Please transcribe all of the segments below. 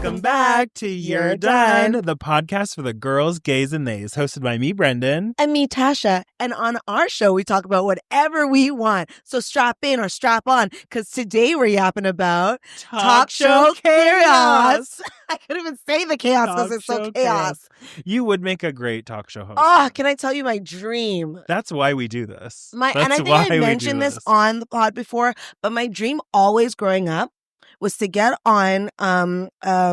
Welcome back to You're Done, the podcast for the girls, gays, and theys, hosted by me, Brendan. And me, Tasha. And on our show, we talk about whatever we want. So strap in or strap on, because today we're yapping about Talk show chaos. I couldn't even say the chaos because it's so chaos. You would make a great talk show host. Oh, can I tell you my dream? That's why we do this. And I think I mentioned this on the pod before, but my dream always growing up was to get on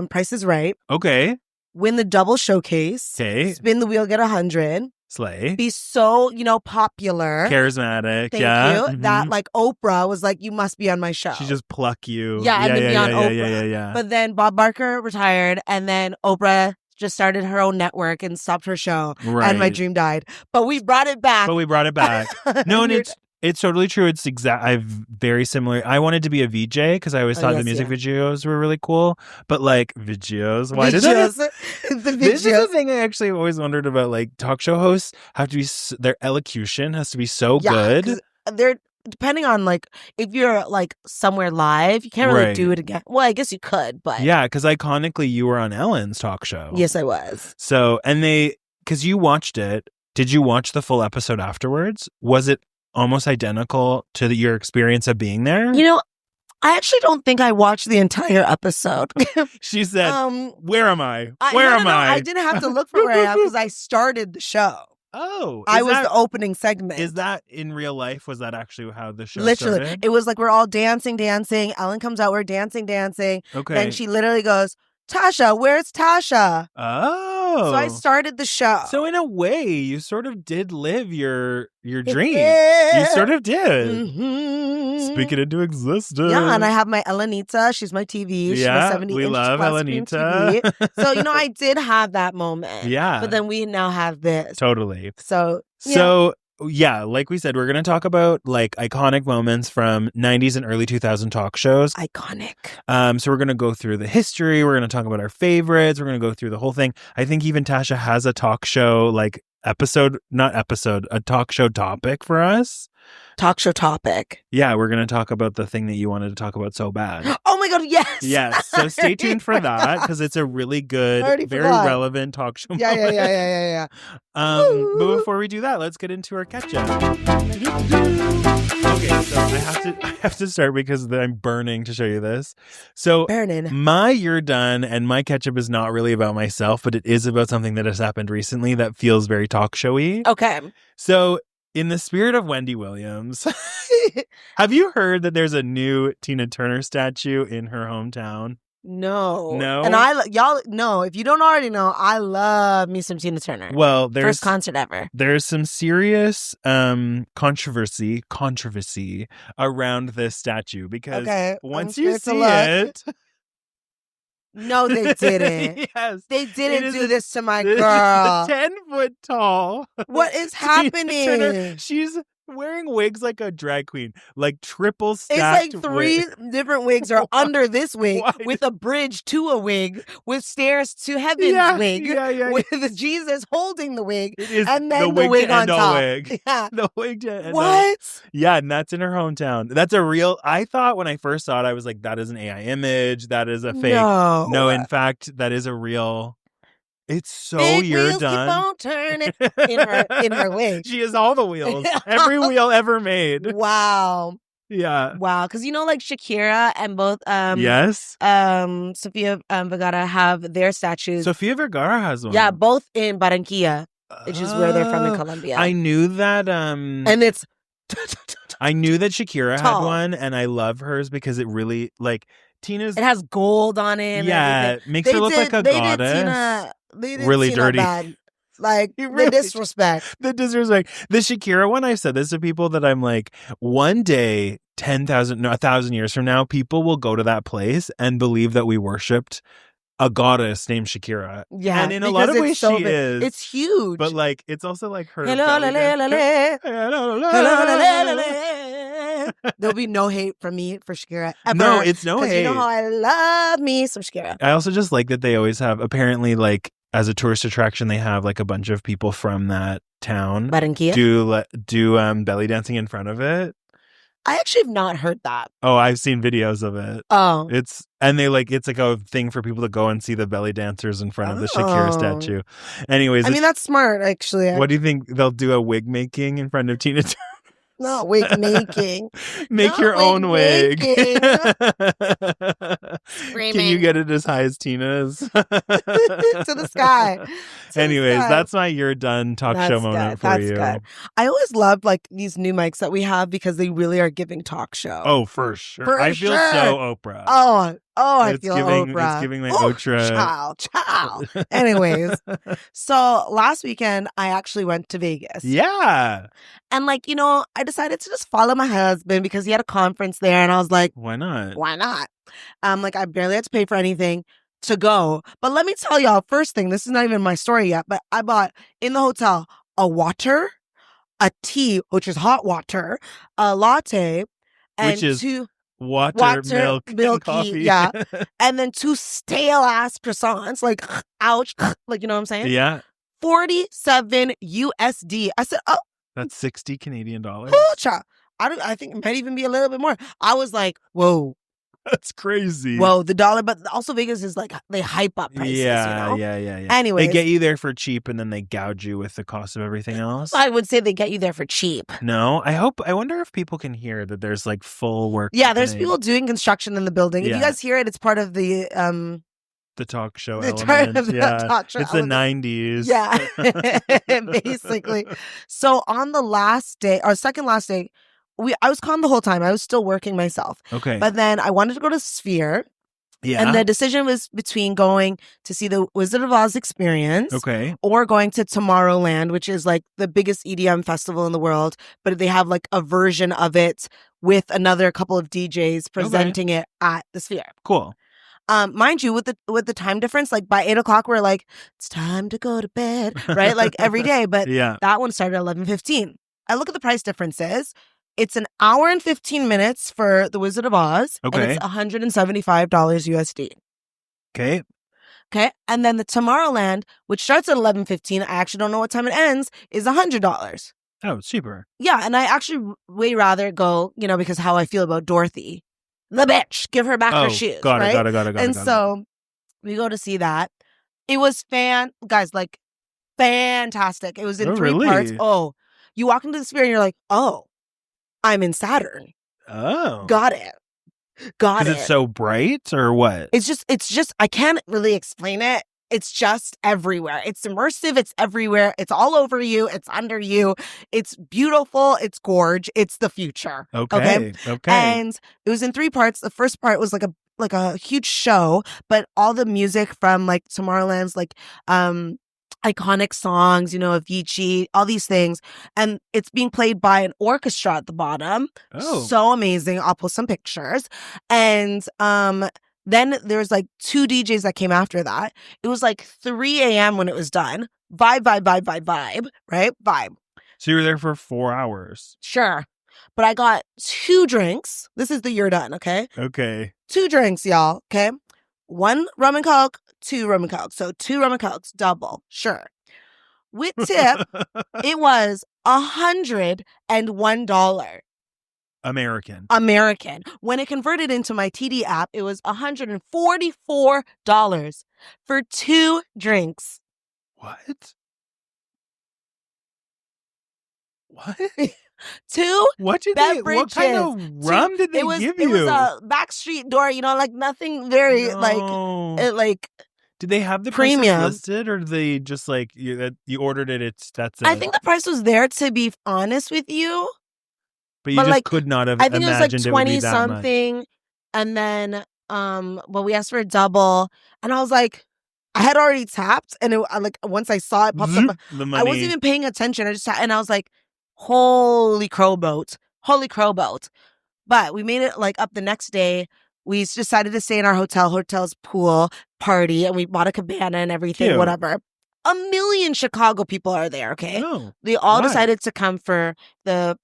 Price is Right. Okay. Win the double showcase. Okay. Spin the wheel, get 100. Slay. Be so, popular. Charismatic. Thank you. Mm-hmm. That Oprah was like, you must be on my show. She just pluck you. Yeah, and then be on Oprah. Yeah. But then Bob Barker retired, and then Oprah just started her own network and stopped her show. Right. And my dream died. But we brought it back. No, and it's totally true. It's I've very similar. I wanted to be a VJ because I always thought the music videos were really cool. But videos, why did that? This is the thing I actually always wondered about. Talk show hosts have to be their elocution has to be so good. They're depending on if you're somewhere live, you can't really do it again. Well, I guess you could, but yeah, because iconically you were on Ellen's talk show. Yes, I was. So because you watched it. Did you watch the full episode afterwards? Was it almost identical to your experience of being there? I actually don't think I watched the entire episode. She said, where am I? I? I didn't have to look for where I am because I started the show. Oh. I was the opening segment. Is that in real life? Was that actually how the show Literally. started? It was we're all dancing. Ellen comes out, we're dancing. Okay. Then she literally goes, Tasha, where's Tasha? Oh. So I started the show. So in a way, you sort of did live your dream. You sort of did. Mm-hmm. Speak it into existence. Yeah, and I have my Elenita. She's my TV. She's my 70-inch we love Elenita. So, I did have that moment. Yeah. But then we now have this. Totally. So, yeah, like we said, we're going to talk about iconic moments from 90s and early 2000 talk shows. Iconic. So we're going to go through the history. We're going to talk about our favorites. We're going to go through the whole thing. I think even Tasha has a talk show, a talk show topic for us. Talk show topic. Yeah, we're going to talk about the thing that you wanted to talk about so bad. Oh my God, yes. Yes. So stay tuned for that because it's a really good, very relevant talk show. Yeah. But before we do that, let's get into our catch-up. Okay, so I have to start because I'm burning to show you this. So my You're Done and my catch-up is not really about myself, but it is about something that has happened recently that feels very talk showy. Okay. So in the spirit of Wendy Williams, have you heard that there's a new Tina Turner statue in her hometown? No. And y'all know, if you don't already know, I love me some Tina Turner. Well, there's first concert ever. There's some serious controversy around this statue because once you see it. No, they didn't. Yes. They didn't do this to my girl. 10 foot tall. What is happening? Turner, she's wearing wigs like a drag queen, triple stacked. It's 3 different wigs are under this wig with a bridge to a wig with stairs to heaven's wig with Jesus holding the wig and then the wig on top. Yeah. The wig to end. What? Yeah, and that's in her hometown. That's a real. I thought when I first saw it, I was like, that is an AI image. That is a fake. No, in fact, that is a real. It's so Big You're wheels Done. Keep on turning in her wig. She has all the wheels. Every wheel ever made. Wow. Yeah. Wow. Because Shakira and both Sofia Vergara have their statues. Sofia Vergara has one. Yeah, both in Barranquilla, which is where they're from in Colombia. I knew that and it's I knew that Shakira had one, and I love hers because it really Tina's. It has gold on it. Yeah, it makes her look like a goddess. They did really Tina dirty. Bad. The disrespect. The disrespect. The Shakira one, I've said this to people that I'm like, one day, 1,000 years from now, people will go to that place and believe that we worshipped a goddess named Shakira. Yeah. And in a lot of ways, she is. It's huge. But it's also her. There'll be no hate from me for Shakira ever. No, it's no hate. Because you know how I love me some Shakira. I also just like that they always have, apparently, as a tourist attraction, they have a bunch of people from that town Barranquilla? do belly dancing in front of it. I actually have not heard that. Oh, I've seen videos of it. Oh. It's like a thing for people to go and see the belly dancers in front of the Shakira statue. Anyways. I mean, that's smart, actually. What do you think? They'll do a wig making in front of Tina Turner? Not wig making. Make your own wig. Screaming. Can you get it as high as Tina's? To the sky. Anyways, that's my You're Done talk show moment for you. Good. I always love like these new mics that we have because they really are giving talk show. Oh, for sure. I feel so Oprah. I feel Oprah. It's giving my Oprah. Ciao. Anyways, so last weekend I actually went to Vegas. Yeah. And like, I decided to just follow my husband because he had a conference there and I was like, why not? Like I barely had to pay for anything to go. But let me tell y'all, first thing, this is not even my story yet, but I bought in the hotel a water, a tea, which is hot water, a latte, and which is water, milk, and coffee. Yeah. And then 2 stale ass croissants. Like, ouch. Like, you know what I'm saying? Yeah. $47 USD. I said, oh. That's 60 Canadian dollars. I think it might even be a little bit more. I was like, whoa. That's crazy. Whoa, the dollar, but also Vegas is like, they hype up prices, Yeah. Anyways. They get you there for cheap and then they gouge you with the cost of everything else. I would say they get you there for cheap. No, I wonder if people can hear that there's like full work. Yeah, there's people doing construction in the building. If you guys hear it, it's part of the talk show element. Talk show it's element. The 90s. Yeah, basically. So on the last day, or second last day, I was calm the whole time. I was still working myself. Okay. But then I wanted to go to Sphere. Yeah. And the decision was between going to see the Wizard of Oz experience. Okay. Or going to Tomorrowland, which is like the biggest EDM festival in the world. But they have like a version of it with another couple of DJs presenting it at the Sphere. Cool. Mind you, with the time difference, like by 8:00, we're like, it's time to go to bed, right? Like every day. But that one started at 11:15. I look at the price differences. It's an hour and 15 minutes for the Wizard of Oz. Okay. And it's $175 USD. Okay. Okay. And then the Tomorrowland, which starts at 11:15, I actually don't know what time it ends, is $100. Oh, it's cheaper. Yeah. And I actually way rather go, because how I feel about Dorothy. The bitch. Give her back her shoes. Got it. And so we go to see that. It was fantastic. It was in 3 parts. Oh, you walk into the Sphere and you're like, oh. I'm in Saturn. Oh. Got it. Because it's so bright or what? It's just, I can't really explain it. It's just everywhere. It's immersive. It's everywhere. It's all over you. It's under you. It's beautiful. It's gorge. It's the future. Okay. And it was in 3 parts. The first part was like a huge show, but all the music from like Tomorrowland's like, iconic songs, Avicii, all these things. And it's being played by an orchestra at the bottom. Oh. So amazing. I'll post some pictures. And then there's like 2 DJs that came after that. It was like 3 a.m. when it was done. Vibe, right? Vibe. So you were there for 4 hours. Sure. But I got 2 drinks. This is the You're Done, okay? Okay. 2 drinks, y'all, okay? 1 rum and coke, 2 rum and coke. So 2 rum and cokes, double. Sure. With tip, it was $101. American. When it converted into my TD app, it was $144 for 2 drinks. What? 2 what beverages. What kind of rum did they give you? It was a backstreet door, like nothing very Did they have the premium prices listed, or did they just like you ordered it? That's it. I think the price was there, to be honest with you. But you just could not have imagined it would be that much. I think it was like 20-something, and then we asked for a double, and I was like, I had already tapped, and once I saw it pop up, I wasn't even paying attention. I just and I was like, holy crowboat. But we made it up the next day. We decided to stay in our hotel's pool party, and we bought a cabana and everything, Cute. Whatever. 1 million Chicago people are there, okay? Oh, they all decided to come for the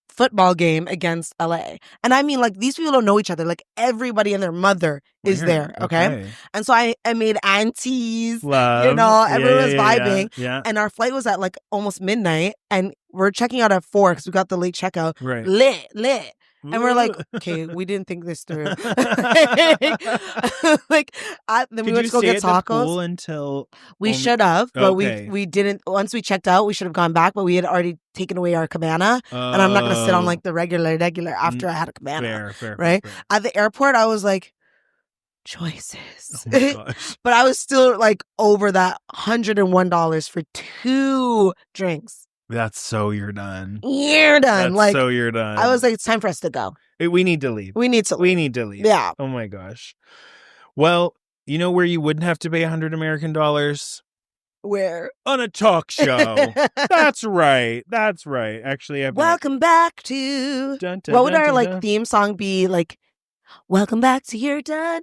football game against LA. And I mean, these people don't know each other. Everybody and their mother is there, okay? And so I made aunties, Love. Everyone was vibing. Yeah. And our flight was at almost midnight, and we're checking out at 4 because we got the late checkout. Right. Lit. And we're like, okay, we didn't think this through. Like, then we went to go get tacos. Until we should have, but we didn't. Once we checked out, we should have gone back, but we had already taken away our cabana, and I'm not going to sit on like the regular after I had a cabana. Fair, right? Fair. At the airport, I was like, choices. Oh my gosh. But I was still like over that $101 for 2 drinks. That's so you're done. You're done. Like, so you're done. I was like, it's time for us to go. We need to leave. We need to leave. Yeah. Oh my gosh. Well, you know where you wouldn't have to pay $100 American? Where? On a talk show. That's right. Actually, welcome back to. Dun, dun, what would dun, our dun, like dun. theme song be? Like, welcome back to You're Done.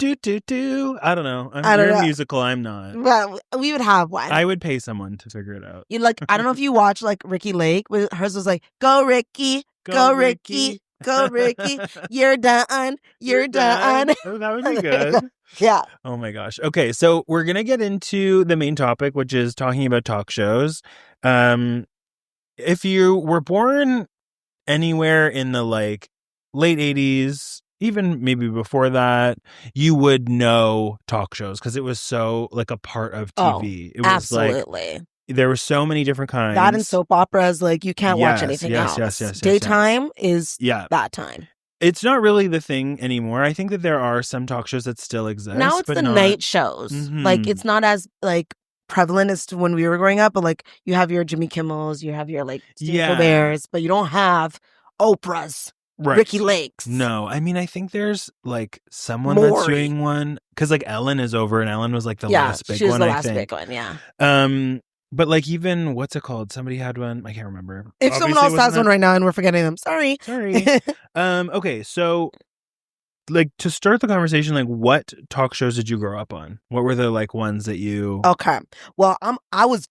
I don't know. You're musical. I'm not. Well, we would have one. I would pay someone to figure it out. You like? I don't know if you watch like Ricky Lake. Hers was like, "Go Ricky, go Ricky, go Ricky. You're done. You're done." Oh, that would be good. Yeah. Oh my gosh. Okay, so we're gonna get into the main topic, which is talking about talk shows. If you were born anywhere in the like late 80s, even maybe before that, you would know talk shows because it was so like a part of TV. It was absolutely. Like, there were so many different kinds. That and soap operas, like you can't watch anything else. Yes. Daytime is that time. It's not really the thing anymore. I think that there are some talk shows that still exist. Now it's the night shows. Mm-hmm. Like it's not as like prevalent as to when we were growing up, but like you have your Jimmy Kimmels, you have your like Steve Colbert's, but you don't have Oprah's. Right. Ricky Lakes. No, I mean, I think there's like someone that's doing one because like Ellen is over, and Ellen was like the last big one. She was the last big one, yeah. But like even what's it called? Somebody had one. I can't remember. If someone else has one right now and we're forgetting them, sorry. Okay, so like to start the conversation, like what talk shows did you grow up on? What were the like ones that you? Okay, well, I was.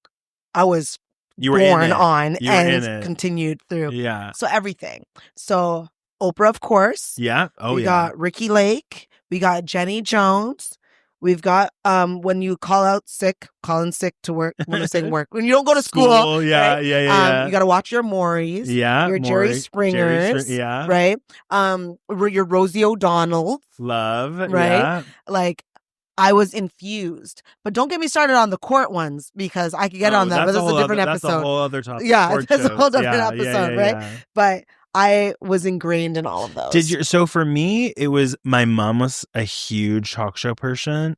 You were born on and continued through. Yeah. So everything. So Oprah, of course. Yeah. Oh, we got Ricky Lake. We got Jenny Jones. We've got when you call in sick to work. When I'm saying work, when you don't go to school. Yeah, right? yeah. You got to watch your Maurys. Yeah. Your Jerry Springers. Right. Your Rosie O'Donnell. Love. Right. Yeah. Like. I was infused, but don't get me started on the court ones because I could get on that, but that's a different episode. That's a whole other topic. Yeah, that's a whole different episode, right? Yeah. But I was ingrained in all of those. So for me, it was my mom was a huge talk show person.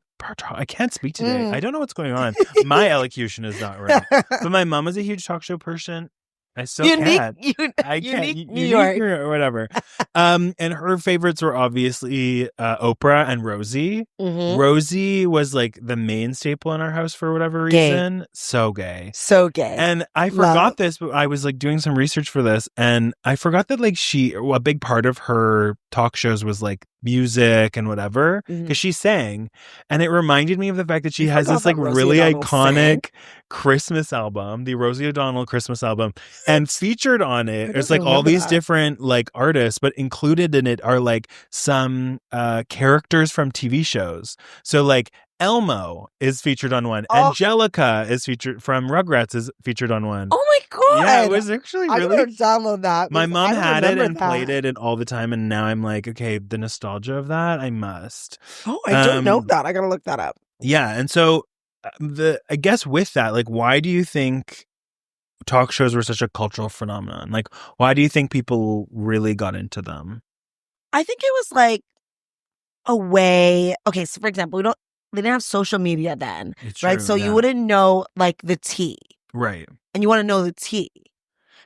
I can't speak today. I don't know what's going on. My elocution is not right. But my mom was a huge talk show person. I still can't. Unique New York or whatever. And her favorites were obviously Oprah and Rosie. Mm-hmm. Rosie was like the main staple in our house for whatever reason. Gay. So gay. And I forgot this, but I was like doing some research for this, and I forgot that like a big part of her talk shows was like music and whatever, because she sang, and it reminded me of the fact that she has this like really iconic Christmas album, the Rosie O'Donnell Christmas album, and featured on it there's like all these different like artists, but included in it are like some characters from TV shows. So like Elmo is featured on one. Angelica is featured from Rugrats is featured on one. Oh my god! Yeah, it was actually really. I'm gonna download that. My mom had it and played it all the time, and now I'm like, okay, the nostalgia of that, I must. Oh, I don't know that. I gotta look that up. Yeah, and so I guess with that, like, why do you think talk shows were such a cultural phenomenon? Like, why do you think people really got into them? I think it was like a way. Okay, so for example, they didn't have social media then, right? True, so you wouldn't know like the tea, right? And you want to know the tea,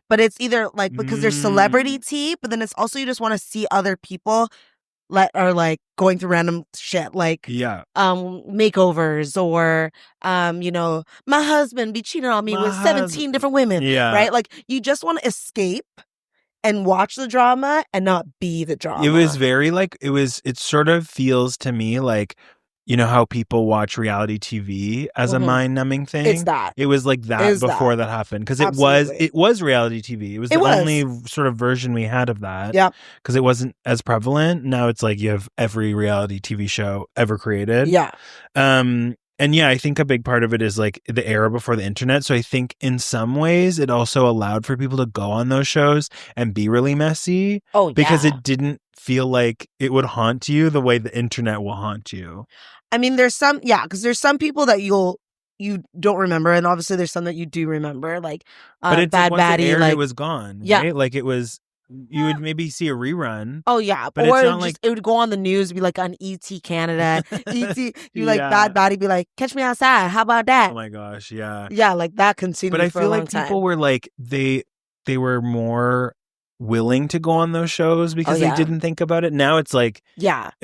but it's either like because there's celebrity tea, but then it's also you just want to see other people are like going through random shit, like makeovers or my husband be cheating on me with 17 different women, right? Like you just want to escape and watch the drama and not be the drama. It was very like it sort of feels to me like, you know how people watch reality TV as a mind-numbing thing? It's that. It was like that before that happened. Because it was reality TV. It was the only sort of version we had of that. Yeah. Because it wasn't as prevalent. Now it's like you have every reality TV show ever created. Yeah. And yeah, I think a big part of it is like the era before the internet. So I think in some ways it also allowed for people to go on those shows and be really messy. Oh, yeah. Because it didn't feel like it would haunt you the way the internet will haunt you. I mean, there's some, because there's some people that you don't remember, and obviously there's some that you do remember, like but it's Bad once Baddie, it aired, like it was gone. Yeah. Right? Like it was. You would maybe see a rerun. Oh yeah, but or it's not like it would go on the news, be like on ET Canada, ET. You like Bad Baddie, be like, catch me outside. How about that? Oh my gosh, yeah, yeah, like that continued. But I for feel a long like time. people were like they were more willing to go on those shows because they didn't think about it. Now it's like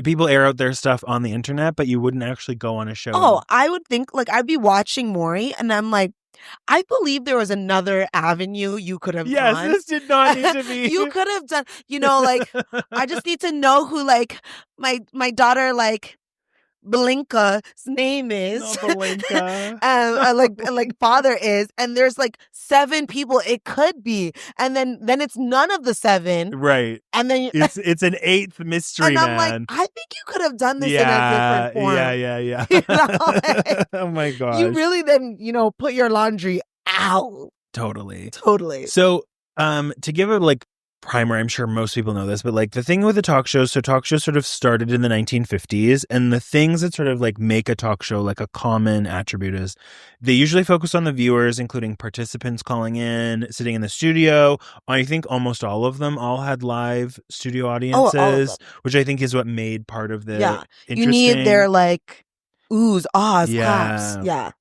people air out their stuff on the internet, but you wouldn't actually go on a show. Oh, I would think like I'd be watching Maury, and I'm like, I believe there was another avenue you could have Yes, gone. this did not need to be. You could have done, like, I just need to know who, like, my daughter, like, Belinka's name is. Belinka. like father is, and there's like 7 people it could be, and then it's none of the 7, right? And then it's an 8th mystery and I'm man. like, I think you could have done this in a different form. Yeah. You know, like, oh my gosh, you really then put your laundry out. Totally. So to give a like primer, I'm sure most people know this, but like the thing with the talk shows, so talk shows sort of started in the 1950s, and the things that sort of like make a talk show like a common attribute is they usually focus on the viewers, including participants calling in, sitting in the studio. I think almost all of them all had live studio audiences, which I think is what made part of the interesting. You need their like oohs, ahs, claps. Yeah.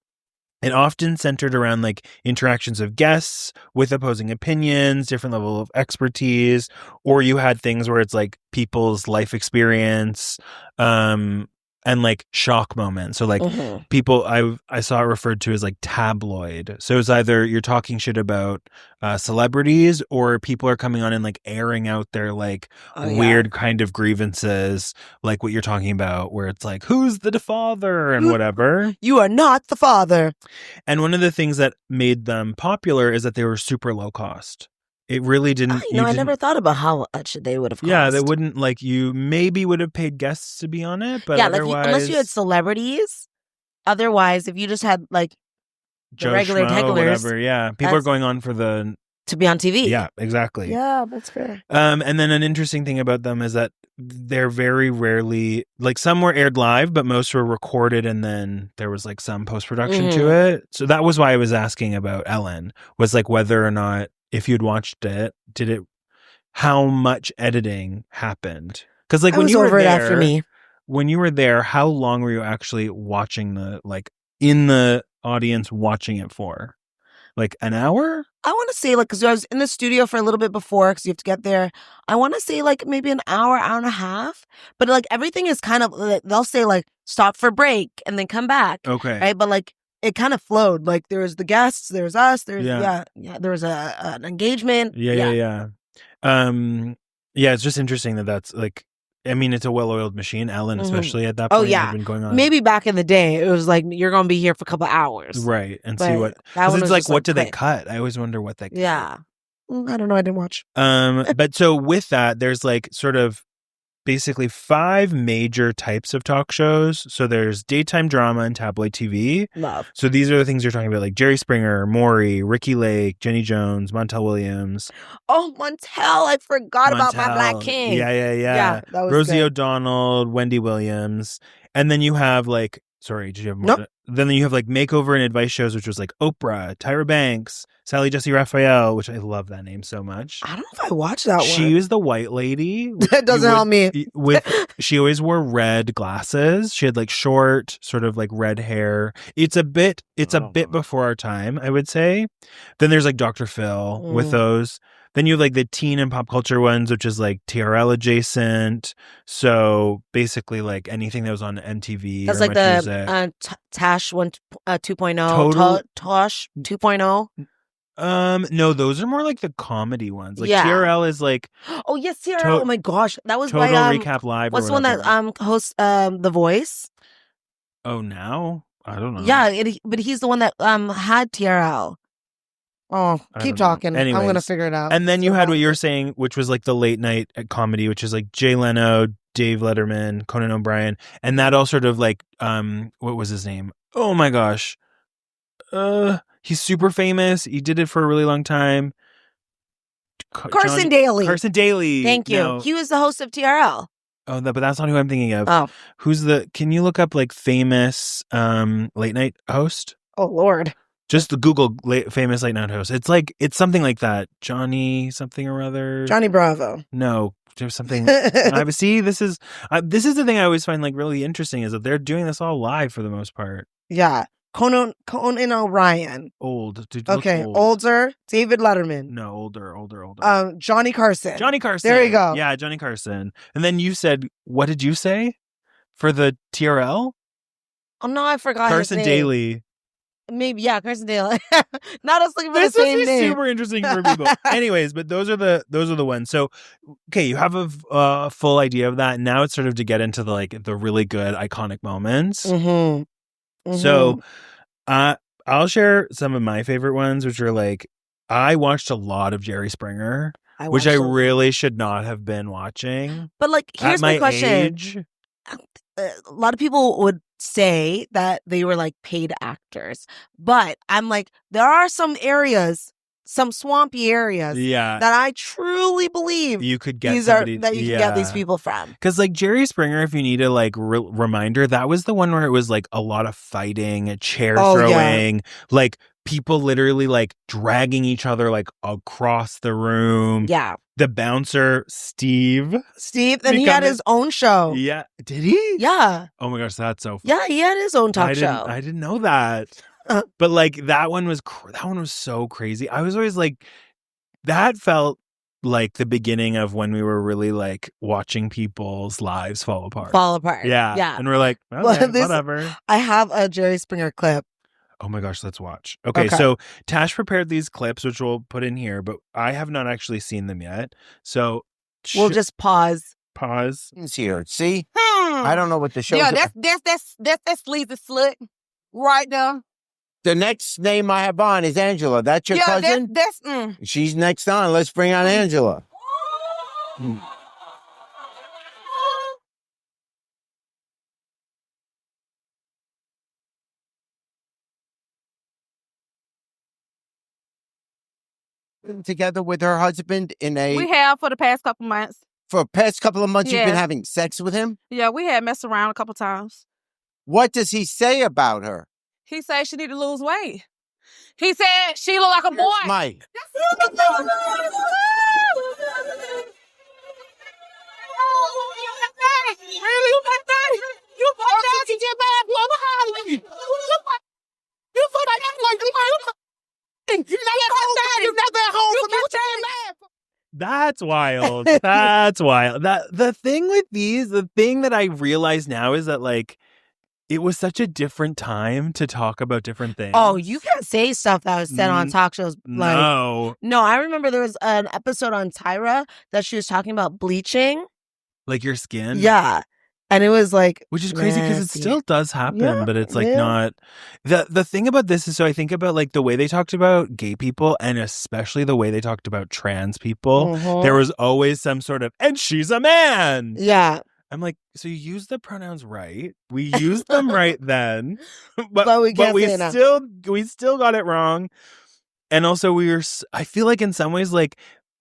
It often centered around like interactions of guests with opposing opinions, different level of expertise, or you had things where it's like people's life experience, and like shock moments. So like people, I saw it referred to as like tabloid. So it's either you're talking shit about celebrities, or people are coming on and like airing out their like weird kind of grievances, like what you're talking about, where it's like, who's the father and whatever. You are not the father. And one of the things that made them popular is that they were super low cost. It really didn't. I never thought about how much they would have cost. Yeah, they wouldn't like you maybe would have paid guests to be on it, but otherwise, unless you had celebrities. Otherwise, if you just had like Joe regular Schmo, hecklers, whatever, people are going on for to be on TV. Yeah, exactly. Yeah, that's fair. And then an interesting thing about them is that they're very rarely, like some were aired live, but most were recorded, and then there was like some post-production to it. So that was why I was asking about Ellen, was like whether or not, if you'd watched it, how much editing happened? Because like when you were there, after me. When you were there, how long were you actually watching in the audience watching it for? Like an hour? I want to say like, because I was in the studio for a little bit before, because you have to get there. I want to say like maybe an hour and a half. But like everything is kind of, they'll say like stop for break and then come back. Okay. Right. But like it kind of flowed. Like there was the guests, there's us, there's there was an engagement. Yeah. It's just interesting that's like, I mean, it's a well-oiled machine. Ellen, especially at that point, had been going on. Maybe back in the day, it was like you're gonna be here for a couple hours, right? And see what. Because it's like, what did they cut? I always wonder what they cut. Yeah, I don't know. I didn't watch. But so with that, there's like sort of basically 5 major types of talk shows. So there's daytime drama and tabloid TV. Love. So these are the things you're talking about, like Jerry Springer, Maury, Ricky Lake, Jenny Jones, Montel Williams. Oh, Montel! I forgot about my Black King. Yeah. That was Rosie good. O'Donnell, Wendy Williams, and then you have like. Sorry, did you have more? Nope. Then you have like makeover and advice shows, which was like Oprah, Tyra Banks, Sally Jesse Raphael, which I love that name so much. I don't know if I watched that one. She was the white lady. That doesn't help me. She always wore red glasses. She had like short, sort of like red hair. It's a bit before our time, I would say. Then there's like Dr. Phil with those. Then you have like the teen and pop culture ones, which is like TRL adjacent. So basically like anything that was on MTV. That's like the Tash 2.0. Tosh 2.0. No, those are more like the comedy ones. Like TRL is like, oh yes, TRL. Oh my gosh, that was Total by Recap Live. What's the one that hosts The Voice? Oh, now I don't know. Yeah, but he's the one that had TRL. Oh, keep talking. Anyways, I'm gonna figure it out. And then you had what you're saying, which was like the late night comedy, which is like Jay Leno, Dave Letterman, Conan O'Brien, and that all sort of like what was his name? Oh my gosh. He's super famous. He did it for a really long time. Carson Daly. Carson Daly. Thank you. No. He was the host of TRL. Oh, no, but that's not who I'm thinking of. Oh. Can you look up like famous late night host? Oh, Lord. Just the Google famous late night host. It's something like that. Johnny something or other. Johnny Bravo. No, there's something. See, this is the thing I always find like really interesting is that they're doing this all live for the most part. Yeah. Conan O'Brien. Old. Dude, okay. old. Older. David Letterman. No, older. Johnny Carson. Johnny Carson. There you go. Yeah, Johnny Carson. And then you said, what did you say for the TRL? Oh no, I forgot. Carson his name. Daly. Maybe, yeah, Carson Daly. Not us looking for the same name. This is super interesting for people. Anyways, but those are the ones. So, okay, you have a full idea of that. Now it's sort of to get into the really good iconic moments. Mm-hmm. Mm-hmm. So, I'll share some of my favorite ones, which are like, I watched a lot of Jerry Springer, which I really should not have been watching. But like, here's my question. Age. A lot of people would say that they were like paid actors, but I'm like, there are some areas, some swampy areas, that I truly believe you could get that you can get these people from. Because like Jerry Springer, if you need a like reminder, that was the one where it was like a lot of fighting, chair throwing, like people literally like dragging each other like across the room. Yeah. The bouncer, Steve, and he had his own show. Yeah. Did he? Yeah. Oh my gosh, that's so fun. Yeah, he had his own talk show. I didn't know that. But like that one was so crazy. I was always like, that felt like the beginning of when we were really like watching people's lives fall apart. Yeah. And we're like, whatever. I have a Jerry Springer clip. Oh my gosh, let's watch. Okay, so Tash prepared these clips, which we'll put in here, but I have not actually seen them yet. So we'll just pause. It's here. See? I don't know what the show's about. That's Sleazy Slut right there. The next name I have on is Angela. That's your cousin? That's She's next on. Let's bring on Angela. Together with her husband we have for the past couple months. For the past couple of months, you've been having sex with him? Yeah, we had messed around a couple times. What does he say about her? He said she need to lose weight. He said she look like a boy. Mike. That's wild. That's wild. The thing that I realize now is that like it was such a different time to talk about different things. Oh, you can't say stuff that was said on talk shows. Like, no, I remember there was an episode on Tyra that she was talking about bleaching, like your skin. Yeah. And it was like, which is crazy because it still does happen, but it's like not the thing about this is, so I think about like the way they talked about gay people and especially the way they talked about trans people. There was always some sort of, and she's a man. Yeah. I'm like, so you use the pronouns right. We used them right then, but we still got it wrong. And also I feel like in some ways, like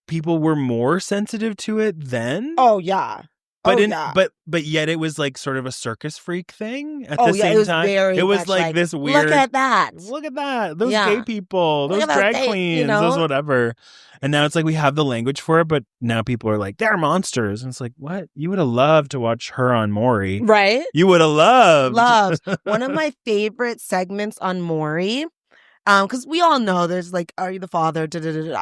people were more sensitive to it then. Oh yeah. But yet it was like sort of a circus freak thing at the same time. It was like this weird. Look at that. Those gay people, those drag queens, those whatever. And now it's like we have the language for it, but now people are like, they're monsters. And it's like, what? You would have loved to watch her on Maury. Right? You would have loved. One of my favorite segments on Maury, because we all know there's like, Are You the Father?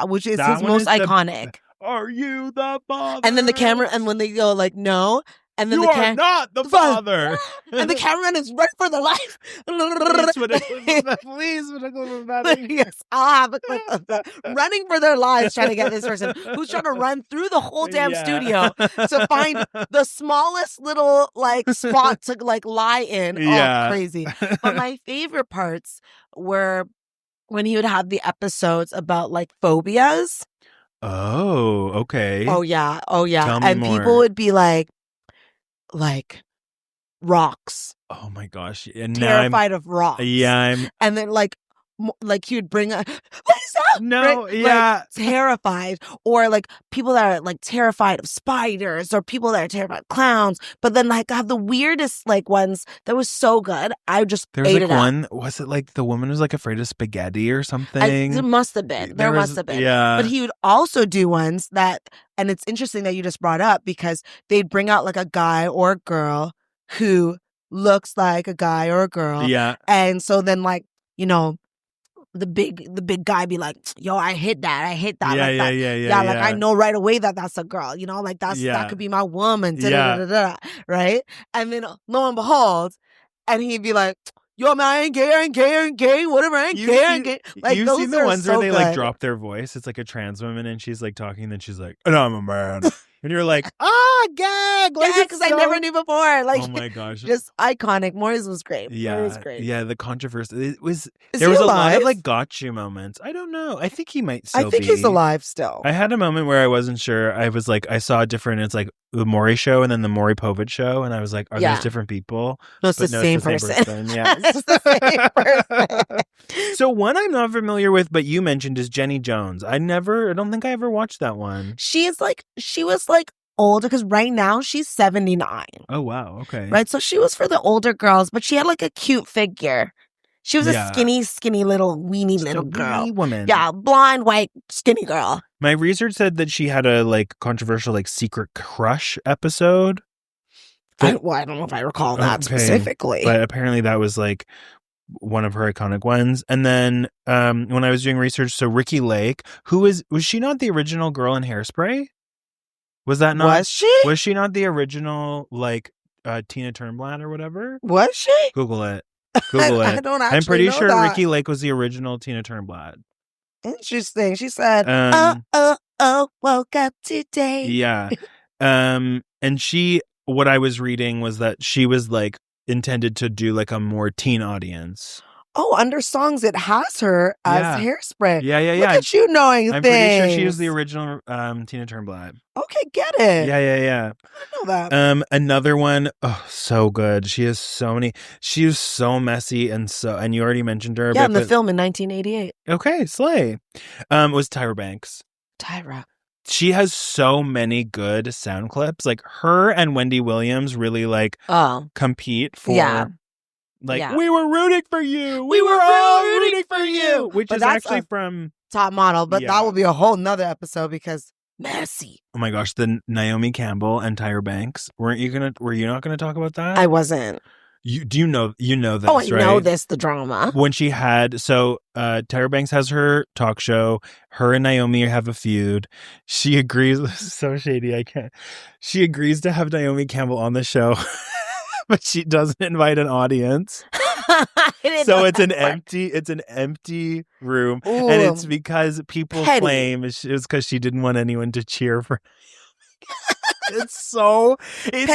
Which is his most iconic. Are you the father? And then the camera, and when they go like, no. And then you are not the father. And the cameraman is running for their life. Please put a clip of that. Yes, I'll have a clip of that. Running for their lives trying to get this person who's trying to run through the whole damn studio to find the smallest little like spot to like lie in. Oh, crazy. But my favorite parts were when he would have the episodes about like phobias. Oh, okay. Oh, yeah. Tell me and more. people would be like, rocks. Oh my gosh! And terrified of rocks. Yeah, and then like he would bring a Lisa. No, right? yeah, like, terrified, or like people that are like terrified of spiders, or people that are terrified of clowns. But then like have the weirdest like ones that was so good. I just There's ate like it one. up. Was it like the woman was like afraid of spaghetti or something? There must have been. There must have been. Yeah, but he would also do ones that, and it's interesting that you just brought up because they'd bring out like a guy or a girl who looks like a guy or a girl. Yeah, and so then like the big guy be like, yo, I hit that. Yeah, like I know right away that that's a girl, like that could be my woman, right? And then lo and behold, and he'd be like, yo, man, I ain't gay, whatever, I ain't gay. Like, you've those seen the are ones so where they like good. drop their voice. It's like a trans woman and she's like talking, and then she's like, and I'm a man. And you're like, gag! Like, yeah, because I never knew before. Like, oh my gosh, just iconic. Maury's was great. Yeah, Maury's was great. Yeah, the controversy. It was. Is there he was alive? a lot of like gotcha moments. I don't know. I think he might still I think be. he's alive still. I had a moment where I wasn't sure. I was like, I saw different. It's like the Maury show and then the Maury Povich show, and I was like, are these different people? No, it's the same person. Yeah, it's the same person. So one I'm not familiar with, but you mentioned is Jenny Jones. I don't think I ever watched that one. She was like older because right now she's 79. Oh wow, okay. Right, so she was for the older girls, but she had like a cute figure. She was a skinny little weenie little girl. Weenie woman. Yeah, blonde, white, skinny girl. My research said that she had a like controversial like secret crush episode. I don't know if I recall that specifically, but apparently that was like one of her iconic ones. And then when I was doing research, so Ricki Lake, was she not the original girl in Hairspray? Was that not? Was she? Was she not the original like Tina Turnblad or whatever? Was she? Google it. Google it. I don't actually I'm pretty know sure that. Ricki Lake was the original Tina Turnblad. Interesting. She said, woke up today. Yeah. And what I was reading was that she was like intended to do like a more teen audience. Oh, under songs it has her as Hairspray. Yeah. Look at you knowing I'm things. pretty sure she was the original Tina Turnblad. Okay, get it. Yeah. I know that. Another one, so good. She has so many. She is so messy and you already mentioned her. Yeah, in the film in 1988. Okay, slay. Was Tyra Banks. Tyra. She has so many good sound clips. Like her and Wendy Williams really like compete for. Yeah. We were rooting for you. We were all rooting for you. Which is actually from Top Model, but that will be a whole nother episode because messy. Oh my gosh, the Naomi Campbell and Tyra Banks. Were you not gonna talk about that? I wasn't. You know this, oh, I right? know this, the drama. When she had Tyra Banks has her talk show, her and Naomi have a feud. She agrees, so shady, I can't. She agrees to have Naomi Campbell on the show. But she doesn't invite an audience. So it's an empty room. Ooh. And it's because people claim it's because she didn't want anyone to cheer for it's petty.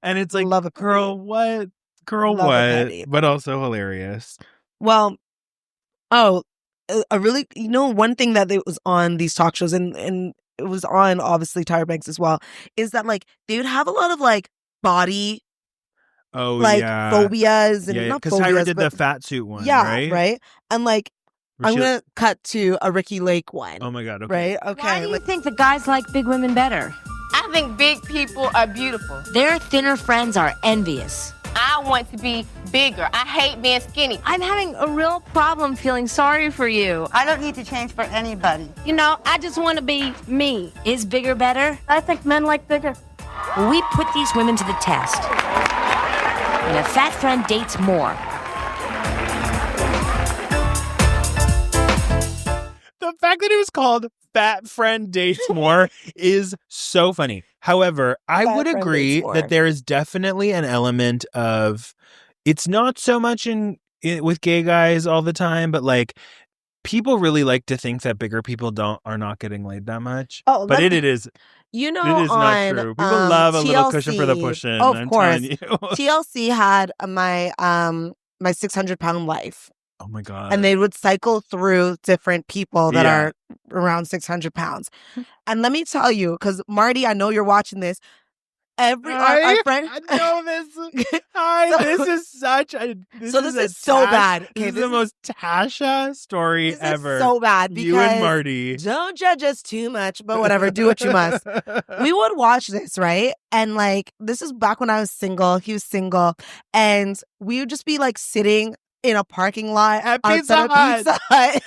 And it's like, love it, girl, what? But also hilarious. Well, a really, one thing that was on these talk shows and it was on obviously Tyra Banks as well, is that like they would have a lot of like body phobias and not because phobias, Tyra did the fat suit one, right? And like I'm gonna cut to a Ricki Lake one. Oh my god, okay. Right? Okay. Why do you think the guys like big women better? I think big people are beautiful. Their thinner friends are envious. I want to be bigger. I hate being skinny. I'm having a real problem feeling sorry for you. I don't need to change for anybody. I just want to be me. Is bigger better? I think men like bigger. We put these women to the test. And a fat friend dates more. The fact that it was called Fat Friend Dates More is so funny. However, I would agree that there is definitely an element of, it's not so much with gay guys all the time, but like people really like to think that bigger people are not getting laid that much. Oh, but it is. It is not true. People love a little cushion for the push-in. Of I'm course. telling you. TLC had my 600-pound life. Oh my god! And they would cycle through different people that are around 600 pounds. And let me tell you, because Marty, I know you're watching this. our friend. I know this. This is such a. This is so bad. Okay, this is the most Tasha story this ever. Is so bad because you and Marty. Don't judge us too much, but whatever. Do what you must. We would watch this, right? And like, this is back when I was single. He was single, and we would just be like sitting in a parking lot at Pizza Hut.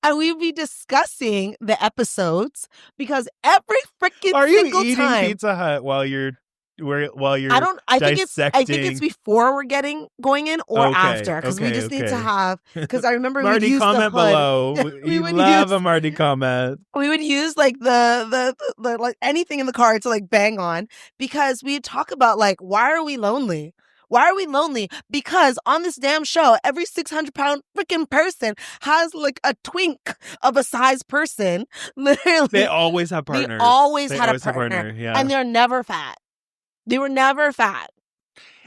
And we'd be discussing the episodes because every freaking Are you single eating time, Pizza Hut while you're I think it's before we're going in or after because we just need to have because I remember Marty, we'd use comment the hood. below. We love a Marty comment. We would use like the like anything in the car to like bang on because we'd talk about like why are we lonely? Why are we lonely? Because on this damn show, every 600-pound freaking person has like a twink of a size person. Literally, they always have partners. They always had a partner, yeah. And they're never fat. They were never fat,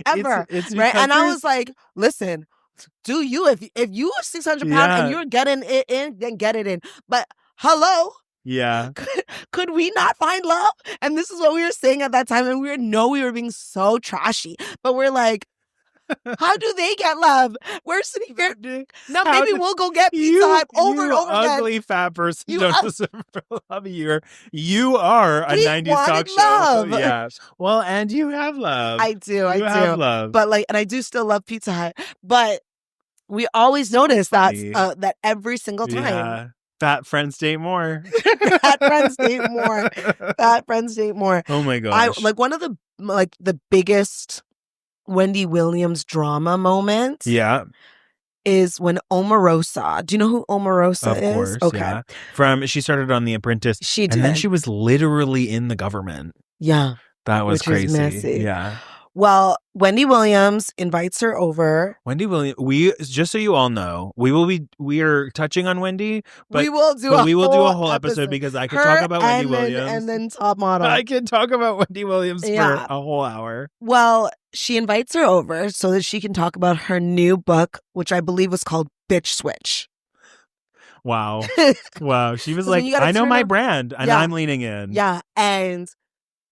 ever. It's right? And I was like, listen, do you if you are 600 pounds and you're getting it in, then get it in. But hello. Yeah. Could we not find love? And this is what we were saying at that time. And we were being so trashy. But we're like, how do they get love? We're sitting here. Now maybe we'll go get Pizza Hut over and over again. Ugly fat person don't deserve love. You are a 90s talk love. show. Yeah. Well, and you have love. I do. You have love. But like, and I do still love Pizza Hut. But we always notice that every single time. Yeah. Fat friends date more. Fat friends date more. Fat friends date more. Oh my gosh. One of the biggest Wendy Williams drama moments. Yeah. Is when Omarosa. Do you know who Omarosa is? Of course. Okay. Yeah. She started on The Apprentice. She did. And then she was literally in the government. Yeah. That was crazy. Was messy. Yeah. Well, Wendy Williams invites her over. Wendy Williams, just so you all know, we are touching on Wendy, but we will do a whole episode because I could talk about Wendy Williams. And then Top Model. I can talk about Wendy Williams for a whole hour. Well, she invites her over so that she can talk about her new book, which I believe was called Bitch Switch. Wow. Wow. She was like, I know my brand and I'm leaning in. Yeah. And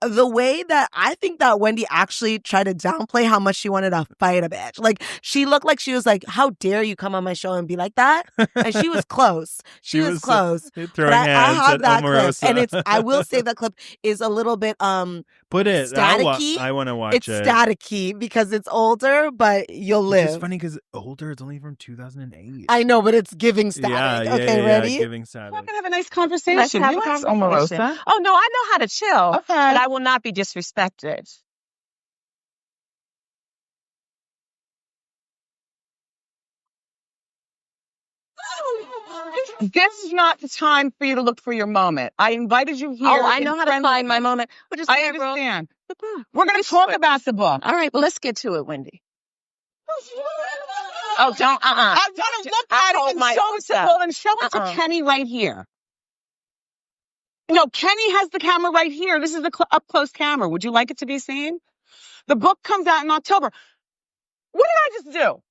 the way that I think that Wendy actually tried to downplay how much she wanted to fight a bitch. Like, she looked like she was like, how dare you come on my show and be like that? And she was close. She was close. Throwing hands I have at that Omarosa. clip. And I will say that clip is a little bit Put it. staticky. I want to watch it. It's staticky because it's older, but you'll live. It's funny because older, it's only from 2008. I know, but it's giving static. Ready? Yeah, giving static. We're going to have a nice conversation. Let's have a conversation. Omarosa. Oh, no, I know how to chill. Okay. But I will not be disrespected. This is not the time for you to look for your moment. I invited you here. Oh, I know how to find my moment. I understand. We're going to talk about the book. All right, well, let's get to it, Wendy. Oh, don't. I want to look at it and show it to. Well, then show it to Kenny right here. No, Kenny has the camera right here. This is the up close camera. Would you like it to be seen? The book comes out in October. What did I just do?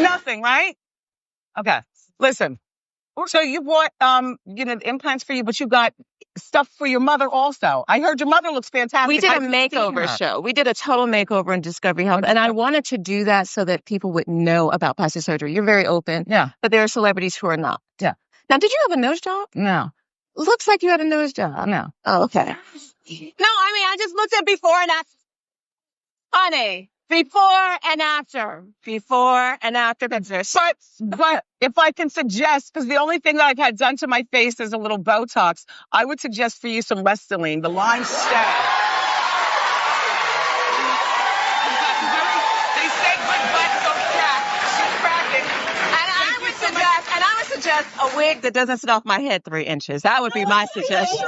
Nothing, right? Okay. Listen. So you bought, implants for you, but you got stuff for your mother also. I heard your mother looks fantastic. We did a makeover show. We did a total makeover in Discovery Health, and I wanted to do that so that people would know about plastic surgery. You're very open. Yeah. But there are celebrities who are not. Yeah. Now, did you have a nose job? No. Looks like you had a nose job. No. Oh, okay. No, I just looked at before and after. Honey, before and after. Before and after pictures. But if I can suggest, because the only thing that I've had done to my face is a little Botox, I would suggest for you some Restylane. The lines stay. They say good butts don't crack. She's cracking. And I would suggest a wig that doesn't sit off my head 3 inches. That would be my suggestion.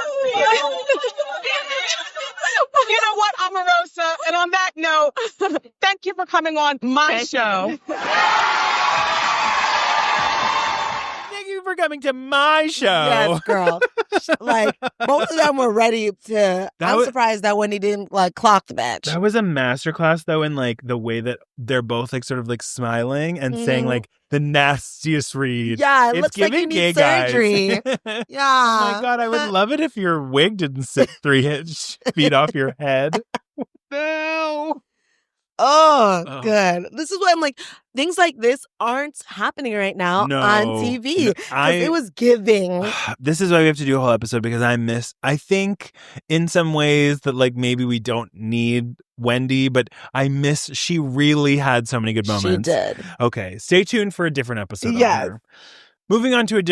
You know what, Omarosa? And on that note, thank you for coming on my show. Thank you you for coming to my show. Yes, girl. Like, both of them were ready to. I'm surprised that Wendy didn't like clock the match. That was a masterclass, though, in like the way that they're both like sort of like smiling and saying like the nastiest read. Yeah, it looks like you need surgery. Yeah. Oh my God, I would love it if your wig didn't sit 3 feet off your head. No. Oh, good. This is why I'm like, things like this aren't happening right now on TV. It was giving. This is why we have to do a whole episode, because I think in some ways that like maybe we don't need Wendy, but she really had so many good moments. She did. Okay, stay tuned for a different episode. Yes. Moving on to a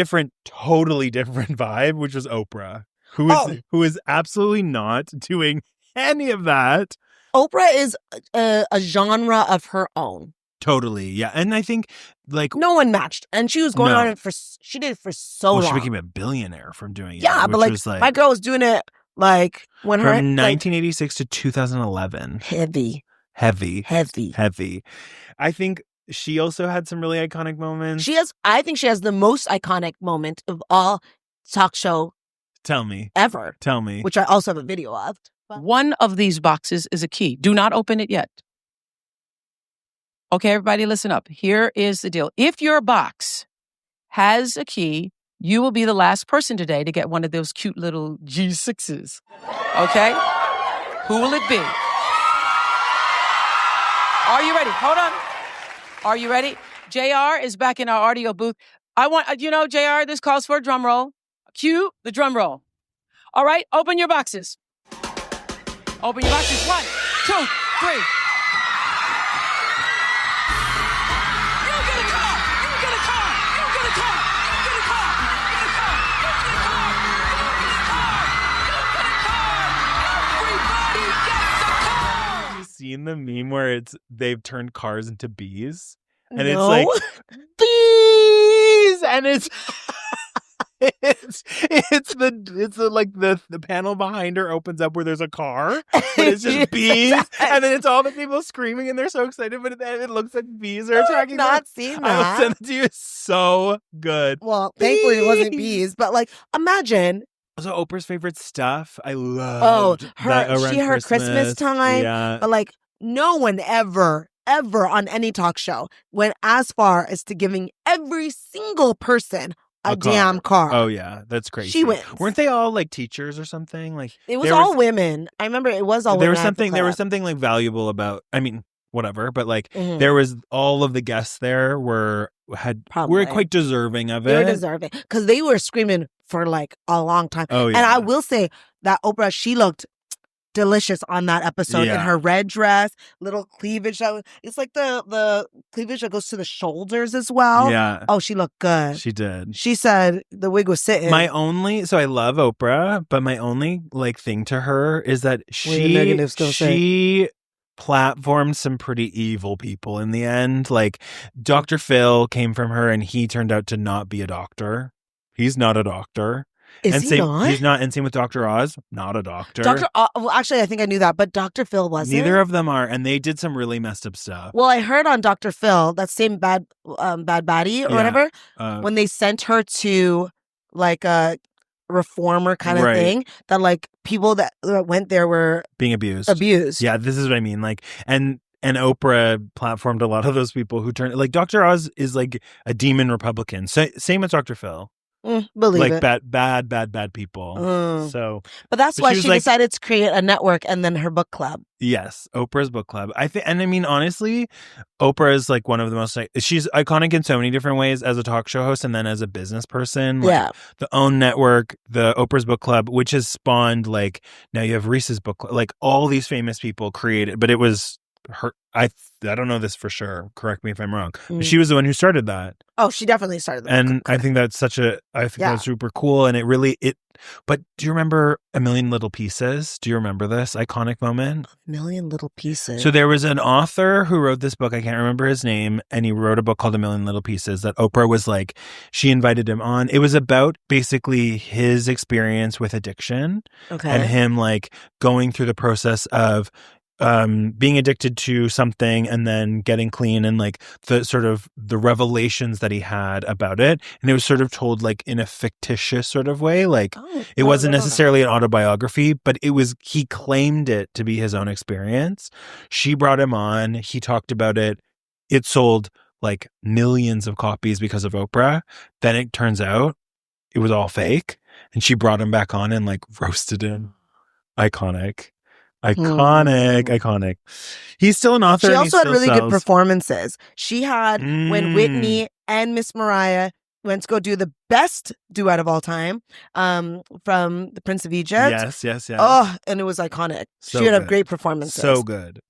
totally different vibe, which was Oprah, who is absolutely not doing any of that. Oprah is a genre of her own. Totally, yeah. And I think, like... no one matched. And she was going on it she did it for so long. She became a billionaire from doing it. Yeah, but like, my girl was doing it, like, when from 1986 to 2011. Heavy. I think she also had some really iconic moments. I think she has the most iconic moment of all talk show... Tell me. Ever. Tell me. Which I also have a video of. One of these boxes is a key. Do not open it yet. Okay, everybody listen up. Here is the deal. If your box has a key, you will be the last person today to get one of those cute little G6s. Okay? Who will it be? Are you ready? Hold on. Are you ready? JR is back in our audio booth. I want, JR, this calls for a drum roll. Cue the drum roll. All right, open your boxes. Open your boxes. 1, 2, 3. You get a car. You get a car. You get a car. You get a car. You get a car. You get a car. You get a car. You get a car. Everybody gets a car. Have you seen the meme where they've turned cars into bees? And no. It's like, bees! And it's... It's the panel behind her opens up where there's a car, but it's just bees, and then it's all the people screaming and they're so excited, but then it looks like bees are attacking them. I've not seen that. I will send it to you. It's so good. Well, thankfully it wasn't bees, but like imagine. So Oprah's favorite stuff, I love. Her Christmas time, yeah. But like no one ever on any talk show went as far as to giving every single person a damn car. Oh yeah, that's crazy. She wins. Weren't they all like teachers or something? Like it was all women. I remember it was all women. There was something like valuable about. I mean, whatever. But like there was all of the guests there were quite deserving of it. They were deserving because they were screaming for like a long time. Oh yeah. And I will say that Oprah, she looked delicious on that episode in her red dress, little cleavage. It's like the cleavage that goes to the shoulders as well. Yeah. Oh, she looked good. She did. She said the wig was sitting. So I love Oprah, but my only like thing to her is that she platformed some pretty evil people in the end. Like Dr. Phil came from her and he turned out to not be a doctor. He's not a doctor. Is he not? He's not. And same with Dr. Oz, not a doctor. Well, actually, I think I knew that, but Dr. Phil wasn't. Neither of them are, and they did some really messed up stuff. Well, I heard on Dr. Phil, that same bad baddie or whatever, when they sent her to like a reformer kind of thing, that like people that went there were being abused. Yeah, this is what I mean. Like, and Oprah platformed a lot of those people who turned like Dr. Oz is like a demon Republican. So, same with Dr. Phil. Believe like it. bad people. But that's why she decided to create a network and then her book club. Yes, Oprah's book club. I think, and I mean honestly, Oprah is like one of the most. She's iconic in so many different ways as a talk show host and then as a business person. Like, the OWN network, the Oprah's book club, which has spawned like now you have Reese's book club. Like all these famous people created, but it was her. I don't know this for sure. Correct me if I'm wrong. But she was the one who started that. Oh, she definitely started that. And I think that's that's super cool. And but do you remember A Million Little Pieces? Do you remember this iconic moment? A Million Little Pieces. So there was an author who wrote this book. I can't remember his name. And he wrote a book called A Million Little Pieces that Oprah was like, she invited him on. It was about basically his experience with addiction. Okay. And him like going through the process of being addicted to something and then getting clean, and like the sort of the revelations that he had about it. And it was sort of told like in a fictitious sort of way. Like it wasn't necessarily an autobiography, but he claimed it to be his own experience. She brought him on. He talked about it. It sold like millions of copies because of Oprah. Then it turns out it was all fake. And she brought him back on and like roasted him. Iconic. He's still an author. She also had really good performances. She had when Whitney and Miss Mariah went to go do the best duet of all time from The Prince of Egypt. Yes. Oh, and it was iconic. So she had good. a great performance. So good.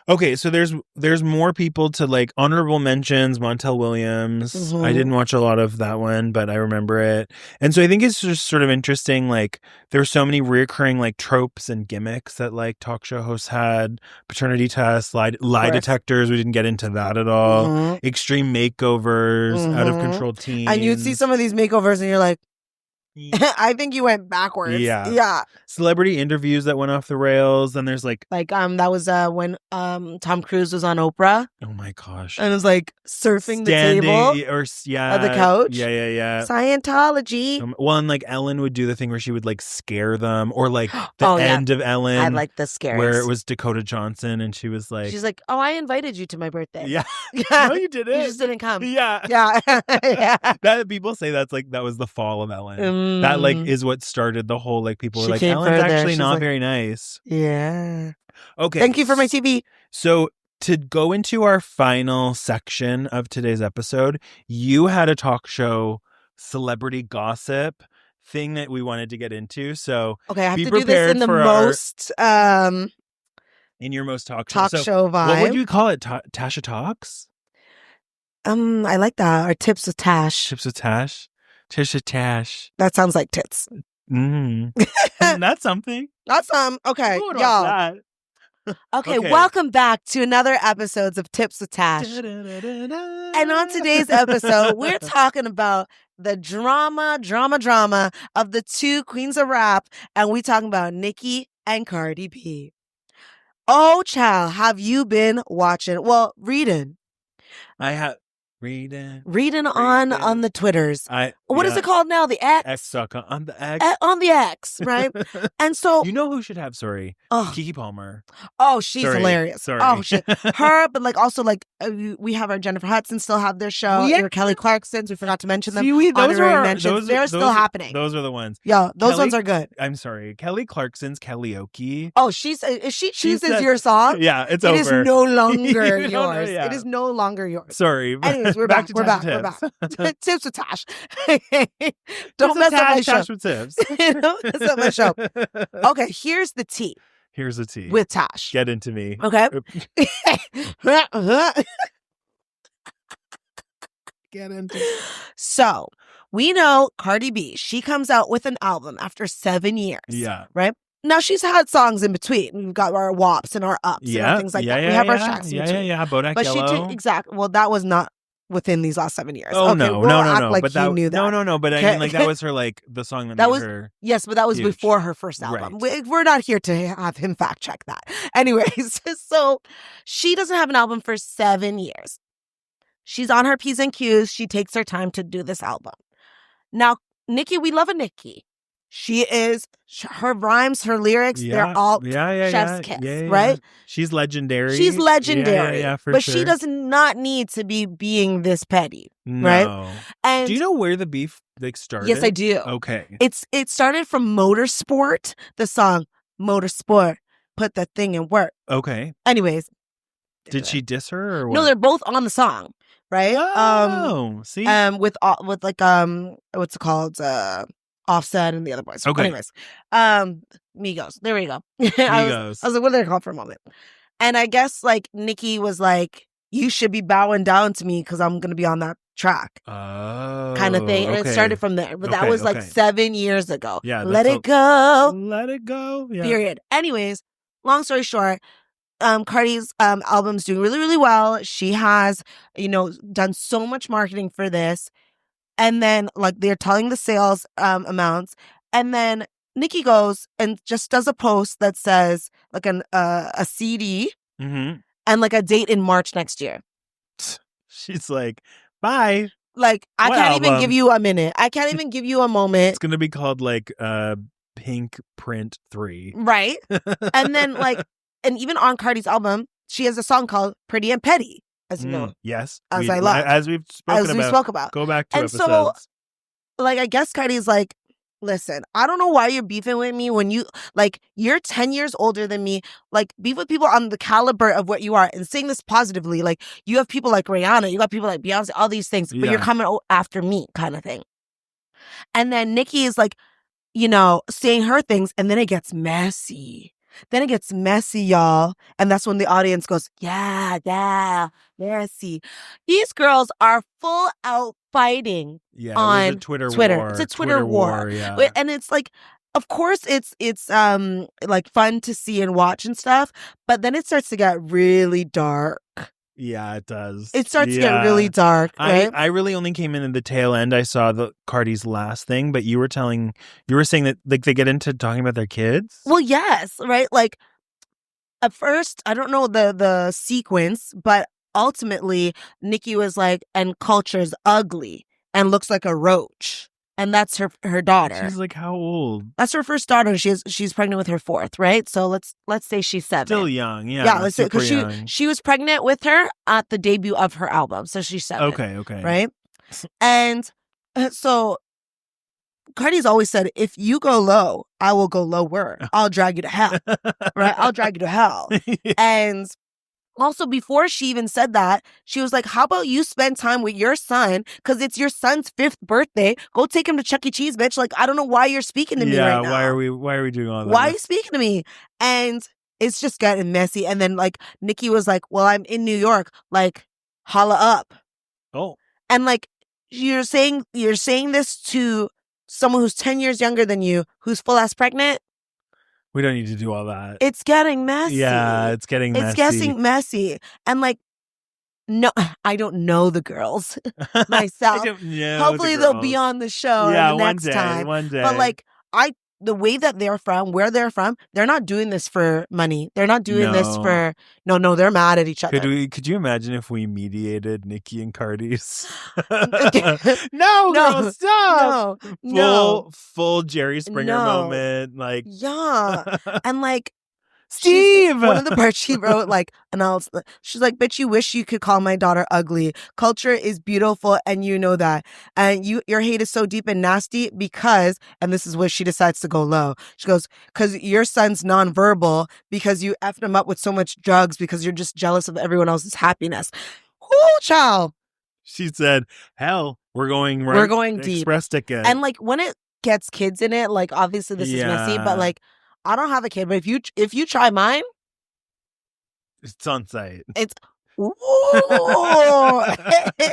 Okay, so there's more people to like. Honorable mentions, Montel Williams. Mm-hmm. I didn't watch a lot of that one, but I remember it. And so I think it's just sort of interesting, like there's so many reoccurring like tropes and gimmicks that like talk show hosts had. Paternity tests, lie detectors. We didn't get into that at all. Mm-hmm. Extreme makeovers, out of control teens. And you'd see some of these makeovers and you're like, I think you went backwards. Yeah. Celebrity interviews that went off the rails. Then there's like that was when Tom Cruise was on Oprah. Oh my gosh. And it was like surfing the table or the couch. Yeah. Scientology. Well, and like Ellen would do the thing where she would like scare them, or like the end of Ellen. I like the scares where it was Dakota Johnson and she's like, "Oh, I invited you to my birthday." Yeah. No, you didn't. You just didn't come. Yeah. That people say that was the fall of Ellen. That like is what started the whole like people were like, Ellen's actually not very nice. Yeah. Okay. Thank you for my TV. So to go into our final section of today's episode, you had a talk show celebrity gossip thing that we wanted to get into. So okay, I have to do this in the most in your most talk show vibe. What would you call it? Tasha Talks? I like that. Or Tips with Tash. Tips with Tash. Tisha Tash. That sounds like tits. That's something. That's okay, y'all. Okay, welcome back to another episode of Tips with Tash. And on today's episode, we're talking about the drama of the two queens of rap, and we're talking about Nicki and Cardi B. Oh, child, have you been watching? Well, reading. I have. Reading on the Twitters. What is it called now? The X? X on the X. On the X, right? And so you know who should have Keke Palmer. Oh, she's hilarious. Sorry. Oh, shit. Her, but like also like we have our Jennifer Hudson still have their show. Your Kelly Clarksons, we forgot to mention them. They're still happening. Those are the ones. Yeah, those ones are good. I'm sorry. Kelly Clarkson's Karaoke. Oh, she chooses your song. Yeah, it's over. It is no longer yours. Yeah. It is no longer yours. Sorry. Anyways, we're back. We're back. Tips with Tash. Don't mess up my show. Tash with tips. Don't mess up my show. Okay, here's the tea. Here's the tea. With Tash. Get into me. Okay. Get into me. So, we know Cardi B, she comes out with an album after 7 years. Yeah. Right? Now, she's had songs in between. We've got our WAPs and our ups and things like that. We have our tracks in between. Yeah. Bodak but Yellow. Exactly. Well, that was not within these last 7 years. Oh, okay, no. Like but you knew that. No. But I mean, like, that was her, like, the song that made was her. Yes, but that was huge. before her first album. Right. We're not here to have him fact check that. Anyways, so she doesn't have an album for 7 years. She's on her P's and Q's. She takes her time to do this album. Now, Nicki, we love a Nicki. She is, her rhymes, her lyrics, they're all chef's kiss, right? She's legendary. She's legendary. Yeah, for but sure. she does not need to be being this petty, no. right? And do you know where the beef started? Yes, I do. Okay. It started from Motorsport, the song Motorsport, put that thing in work. Okay. Anyways. Did she diss her or what? No, they're both on the song, right? See? With like, what's it called? Offset and the other boys. Okay. Anyways, Migos. There we go. I was like, what are they called for a moment? And I guess like Nicki was like, you should be bowing down to me because I'm gonna be on that track. Oh, kind of thing. And it started from there. But that was like 7 years ago. Yeah. Let it go. Let it go. Yeah. Period. Anyways, long story short, Cardi's album's doing really, really well. She has, done so much marketing for this. And then, like, they're telling the sales amounts. And then Nicki goes and just does a post that says like a CD and like a date in March next year. She's like, bye. Like, I What can't even album? give you a minute. I can't even give you a moment. It's going to be called like Pink Print 3. Right? And then like, and even on Cardi's album, she has a song called Pretty and Petty, as you know. Yes. As I love. As we've spoken As we spoke about. Go back to and episodes. So, like, I guess Cardi's like, listen, I don't know why you're beefing with me when you're 10 years older than me. Like, beef with people on the caliber of what you are and saying this positively. Like, you have people like Rihanna, you got people like Beyonce, all these things, but you're coming after me kind of thing. And then Nicki is like, you know, saying her things, and then it gets messy. Then it gets messy, y'all. And that's when the audience goes, yeah, messy. These girls are full out fighting on it was a Twitter war. It's a Twitter war. Yeah. And it's like, of course, it's like fun to see and watch and stuff, but then it starts to get really dark. Yeah, it does. It starts to get really dark, right? I really only came in at the tail end. I saw the Cardi's last thing, but you were saying that like they get into talking about their kids? Well, yes, right? Like at first, I don't know the sequence, but ultimately Nicki was like, and culture's ugly and looks like a roach. And that's her daughter. She's like, how old? That's her first daughter. She's pregnant with her fourth, right? So let's say she's 7. Still young, yeah. Yeah, let's say because she was pregnant with her at the debut of her album, so she's 7. Okay. Right, and so Cardi's always said, if you go low, I will go lower. I'll drag you to hell, right? I'll drag you to hell, and. Also, before she even said that, she was like, how about you spend time with your son? Because it's your son's 5th birthday. Go take him to Chuck E. Cheese, bitch. Like, I don't know why you're speaking to me right now. Why are we doing all that? Why are you speaking to me? And it's just getting messy. And then, like, Nicki was like, well, I'm in New York. Like, holla up. Oh. And, like, you're saying this to someone who's 10 years younger than you, who's full-ass pregnant. We don't need to do all that. It's getting messy. Yeah, it's getting messy. It's getting messy. And like, no, I don't know the girls myself. I don't know Hopefully they'll be on the show next time. One day. But like, the way that they're from, where they're from, they're not doing this for money. They're not doing this for, no, they're mad at each other. Could you imagine if we mediated Nicki and Cardi's? No, girl, stop. Full Jerry Springer moment. Like, yeah. And like, Steve! One of the parts she wrote, like, she's like, bitch, you wish you could call my daughter ugly. Culture is beautiful, and you know that. And your hate is so deep and nasty because, and this is where she decides to go low. She goes, because your son's nonverbal because you effed him up with so much drugs because you're just jealous of everyone else's happiness. Whoo, child. She said, hell, we're going deep. Express ticket. And like, when it gets kids in it, like, obviously this is messy, but like, I don't have a kid, but if you try mine, it's on site. It's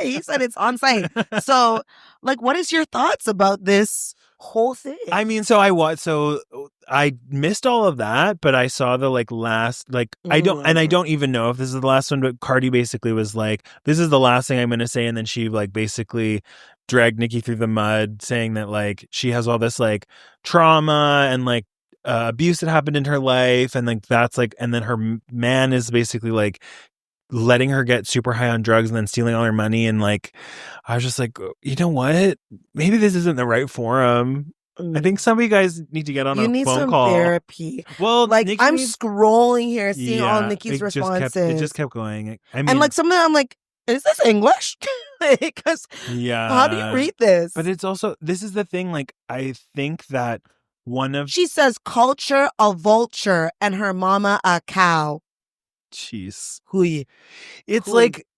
he said it's on site. So, like, what is your thoughts about this whole thing? I mean, so I missed all of that, but I saw the last I don't even know if this is the last one, but Cardi basically was like, this is the last thing I'm going to say, and then she basically dragged Nicki through the mud, saying that she has all this trauma and abuse that happened in her life, and that's and then her man is basically letting her get super high on drugs and then stealing all her money, and I was just like, you know what, maybe this isn't the right forum. I think some of you guys need to get on a phone call. You need some therapy. Well, I'm scrolling here, seeing all Nicki's responses. It just kept going. I mean, and some of them, I'm like, is this English? Because how do you read this? But it's also, this is the thing. I think that she says culture a vulture and her mama a cow. Jeez. Hui. It's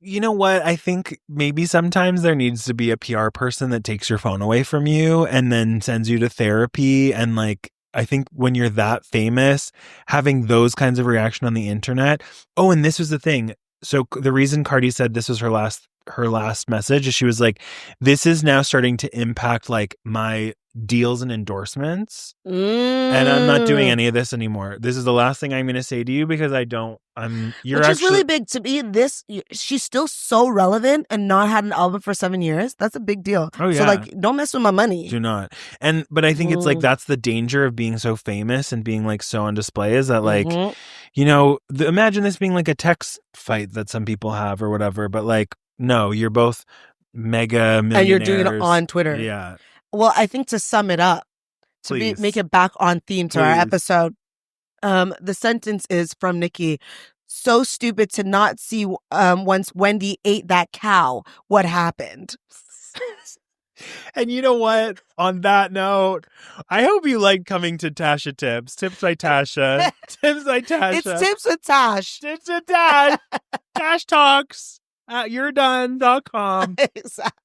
you know what? I think maybe sometimes there needs to be a PR person that takes your phone away from you and then sends you to therapy. And I think when you're that famous, having those kinds of reaction on the internet. Oh, and this was the thing. So the reason Cardi said this was her last her last message. She was like, this is now starting to impact like my deals and endorsements. And I'm not doing any of this anymore. This is the last thing I'm going to say to you because Which is really big to be this. She's still so relevant and not had an album for 7 years. That's a big deal. Oh, yeah. So like, don't mess with my money. Do not. But I think it's like, that's the danger of being so famous and being like so on display is that like, you know, imagine this being like a text fight that some people have or whatever. But like, no, you're both mega millionaires. And you're doing it on Twitter. Yeah. Well, I think to sum it up, make it back on theme to our episode, the sentence is from Nikki. So stupid to not see once Wendy ate that cow. What happened? And you know what? On that note, I hope you like coming to Tasha Tips. Tips by Tasha. Tips by Tasha. It's Tips with Tash. Tips with Tash. Tash Talks at URDONE.com. Exactly.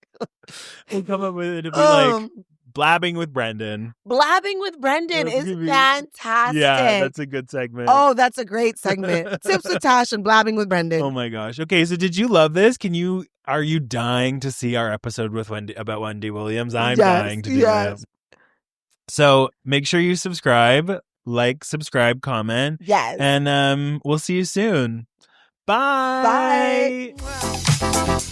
We'll come up with it. It'll be like Blabbing with Brendan. Blabbing with Brendan is fantastic. Yeah, that's a good segment. Oh, that's a great segment. Tips with Tash and Blabbing with Brendan. Oh my gosh. Okay, so did you love this? Are you dying to see our episode with about Wendy Williams? I'm dying to do it. So make sure you subscribe, comment. Yes. And we'll see you soon. Bye. Bye.